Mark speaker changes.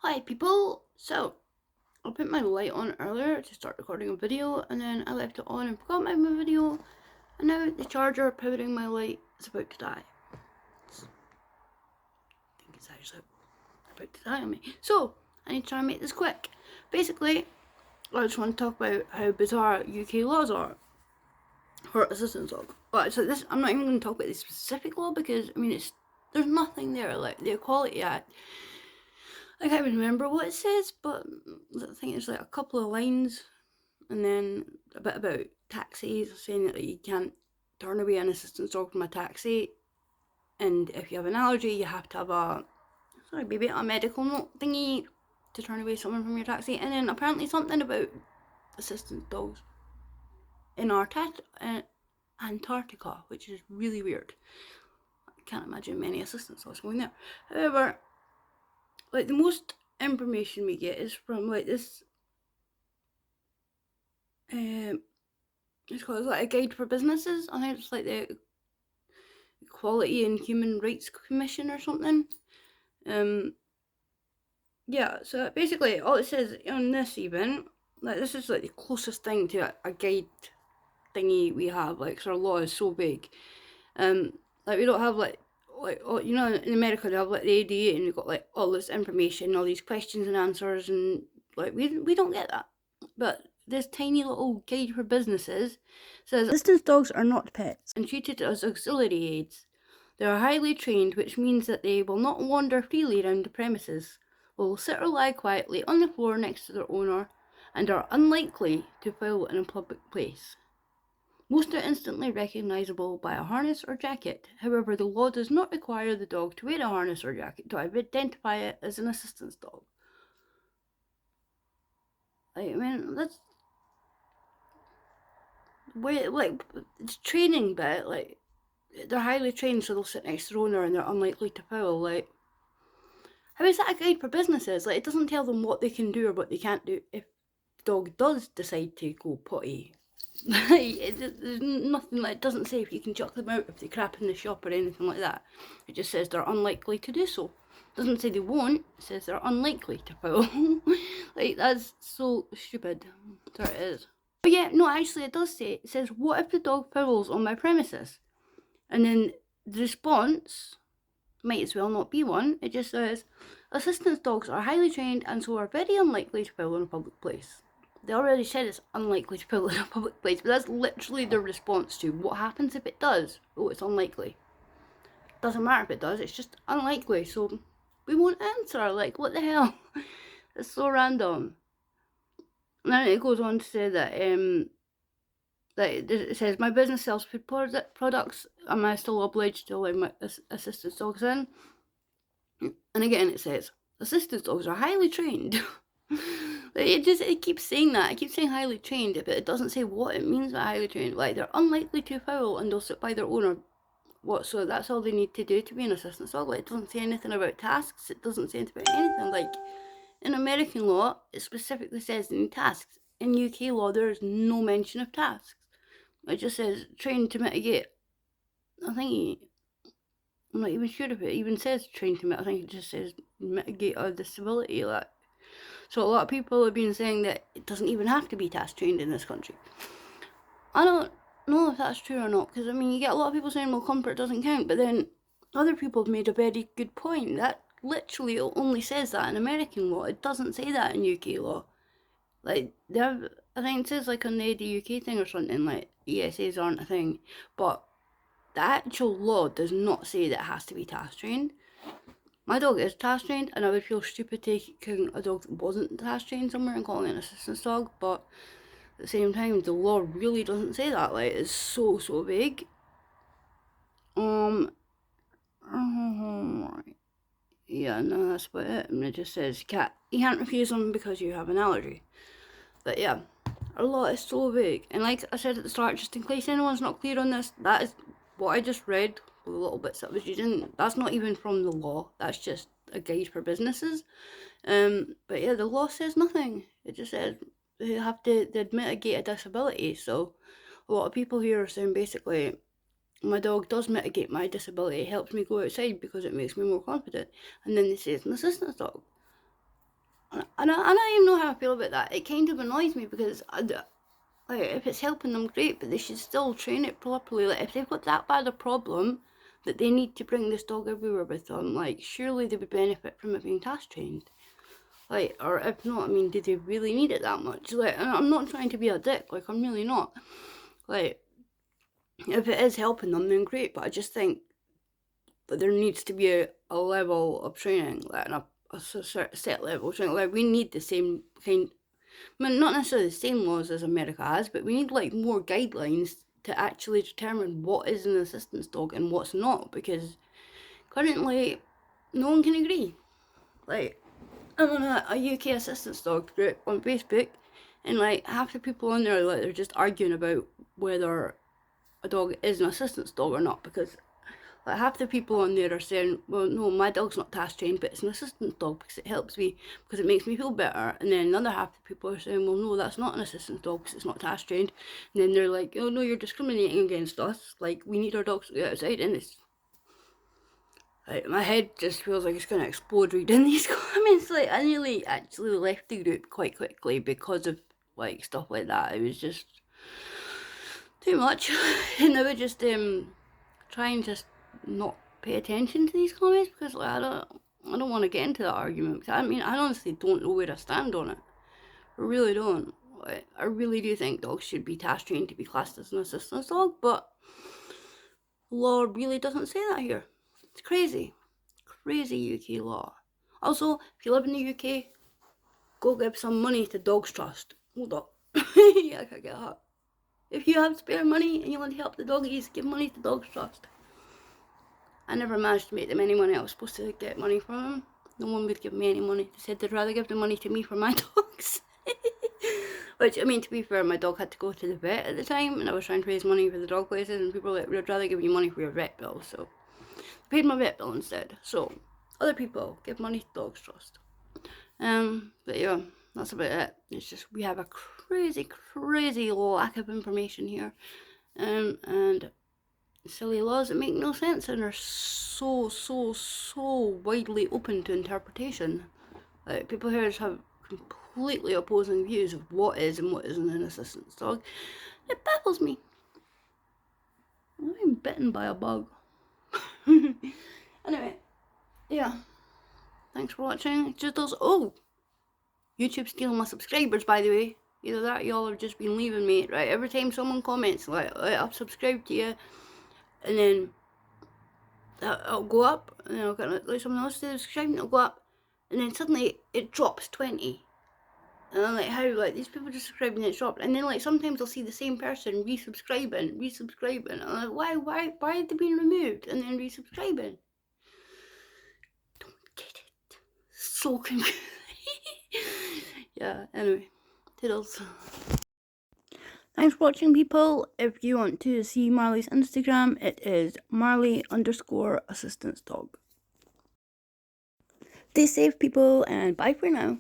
Speaker 1: Hi people! So, I put my light on earlier to start recording a video, and then I left it on and forgot my video, and now the charger powering my light is about to die. I think it's actually about to die on me. So, I need to try and make this quick. Basically, I just want to talk about how bizarre UK laws are for assistance dog. But so this, I'm not even going to talk about the specific law because, I mean, there's nothing there, like the Equality Act. I can't even remember what it says, but I think it's like a couple of lines, and then a bit about taxis, saying that you can't turn away an assistance dog from a taxi, and if you have an allergy, you have to have a medical note thingy to turn away someone from your taxi, and then apparently something about assistance dogs in Antarctica, which is really weird. I can't imagine many assistance dogs going there. However, like the most information we get is from like this it's called like a guide for businesses. I think it's like the Equality and Human Rights Commission or something. Yeah, so basically all it says on this event, like this is like the closest thing to a guide thingy we have, like, because our law is so big. Like we don't have like you know, in America they have like the ADA and we've got like all this information, all these questions and answers, and like we don't get that. But this tiny little guide for businesses says assistance dogs are not pets and treated as auxiliary aids. They are highly trained, which means that they will not wander freely around the premises, will sit or lie quietly on the floor next to their owner, and are unlikely to foul in a public place. Most are instantly recognisable by a harness or jacket. However, the law does not require the dog to wear a harness or jacket to identify it as an assistance dog. Like, I mean, that's where, like, it's training bit, like, they're highly trained so they'll sit next to their owner and they're unlikely to foul. Like, how is that a guide for businesses? Like, it doesn't tell them what they can do or what they can't do if the dog does decide to go potty. There's nothing, like, it doesn't say if you can chuck them out if they crap in the shop or anything like that. It just says they're unlikely to do so. It doesn't say they won't, it says they're unlikely to foul. Like, that's so stupid. There it is. But yeah, no, actually it does say, it says, what if the dog fouls on my premises? And then the response might as well not be one. It just says, assistance dogs are highly trained and so are very unlikely to foul in a public place. They already said it's unlikely to foul in a public place, but that's literally their response to what happens if it does. Oh, it's unlikely. Doesn't matter if it does, it's just unlikely, so we won't answer. Like, what the hell? It's so random. And then it goes on to say that it says, my business sells food products. Am I still obliged to allow my assistance dogs in? And again, it says, assistance dogs are highly trained. It keeps saying that. It keeps saying highly trained, but it doesn't say what it means by highly trained. Like, they're unlikely to foul and they'll sit by their owner. What? So that's all they need to do to be an assistance dog. Like, it doesn't say anything about tasks. It doesn't say anything about anything. Like, in American law, it specifically says they need tasks. In UK law, there is no mention of tasks. It just says trained to mitigate. I think I'm not even sure if it even says trained to mitigate. I think it just says mitigate a disability. Like, so a lot of people have been saying that it doesn't even have to be task trained in this country. I don't know if that's true or not, because I mean, you get a lot of people saying, well, comfort doesn't count, but then other people have made a very good point. That literally only says that in American law. It doesn't say that in UK law. Like, they have, I think it says like on the UK thing or something, like ESAs aren't a thing, but the actual law does not say that it has to be task trained. My dog is task trained, and I would feel stupid taking a dog that wasn't task trained somewhere and calling it an assistance dog, but at the same time, the law really doesn't say that. Like, it's so big. Yeah, no, that's about it. And it just says, you can't refuse them because you have an allergy. But yeah, our law is so big. And like I said at the start, just in case anyone's not clear on this, that is what I just read, the little bits that I was reading. That's not even from the law. That's just a guide for businesses. But yeah, the law says nothing. It just says they have to mitigate a disability. So a lot of people here are saying basically, my dog does mitigate my disability. It helps me go outside because it makes me more confident. And then they say it's an assistance dog. I don't even know how I feel about that. It kind of annoys me because like, if it's helping them, great, but they should still train it properly. Like, if they've got that bad a problem that they need to bring this dog everywhere with them, like, surely they would benefit from it being task trained. Like, or if not, I mean, do they really need it that much? Like, and I'm not trying to be a dick, like, I'm really not. Like, if it is helping them, then great, but I just think that there needs to be a level of training, like, a set level of training. Like, we need the same kind, I mean, not necessarily the same laws as America has, but we need, like, more guidelines to actually determine what is an assistance dog and what's not, because currently, no one can agree. Like, I'm on a UK assistance dog group on Facebook, and like half the people on there, like, they're just arguing about whether a dog is an assistance dog or not, because like half the people on there are saying, well, no, my dog's not task trained, but it's an assistance dog because it helps me, because it makes me feel better. And then another half the people are saying, well, no, that's not an assistance dog because it's not task trained. And then they're like, oh no, you're discriminating against us. Like, we need our dogs to go outside, and it's like, my head just feels like it's going to explode reading these comments. Like, I nearly actually left the group quite quickly because of, like, stuff like that. It was just too much. And I would just try and just not pay attention to these comments, because like, I don't want to get into that argument. Because I mean, I honestly don't know where I stand on it. I really don't. Like, I really do think dogs should be task trained to be classed as an assistance dog, but the law really doesn't say that here. It's crazy. Crazy UK law. Also, if you live in the UK, go give some money to Dogs Trust. Hold up. Yeah, I can't get that. If you have spare money and you want to help the doggies, give money to Dogs Trust. I never managed to make them any money. I was supposed to get money from them. No one would give me any money. They said they'd rather give the money to me for my dogs. Which, I mean, to be fair, my dog had to go to the vet at the time, and I was trying to raise money for the dog places, and people were like, we'd rather give you money for your vet bill, so I paid my vet bill instead. So, other people, give money to Dogs Trust. But yeah, that's about it. It's just, we have a crazy, crazy lack of information here. And silly laws that make no sense and are so widely open to interpretation. Like, people here just have completely opposing views of what is and what isn't an assistance dog. It baffles me. I'm being bitten by a bug. Anyway, yeah. Thanks for watching. Just those. Oh, YouTube's stealing my subscribers, by the way. Either that, y'all have just been leaving me. Right, every time someone comments, like I've subscribed to you, and then it'll go up, and then I'll get like someone else to subscribe, and it'll go up, and then suddenly it drops 20. And I'm like, how? Like, these people just subscribing and it dropped. And then, like, sometimes I'll see the same person resubscribing. And I'm like, why are they being removed and then resubscribing? Don't get it. So confusing. Yeah, anyway. Toodles. Thanks for watching, people. If you want to see Marley's Instagram, it is Marley_assistance dog. Stay safe, people, and bye for now.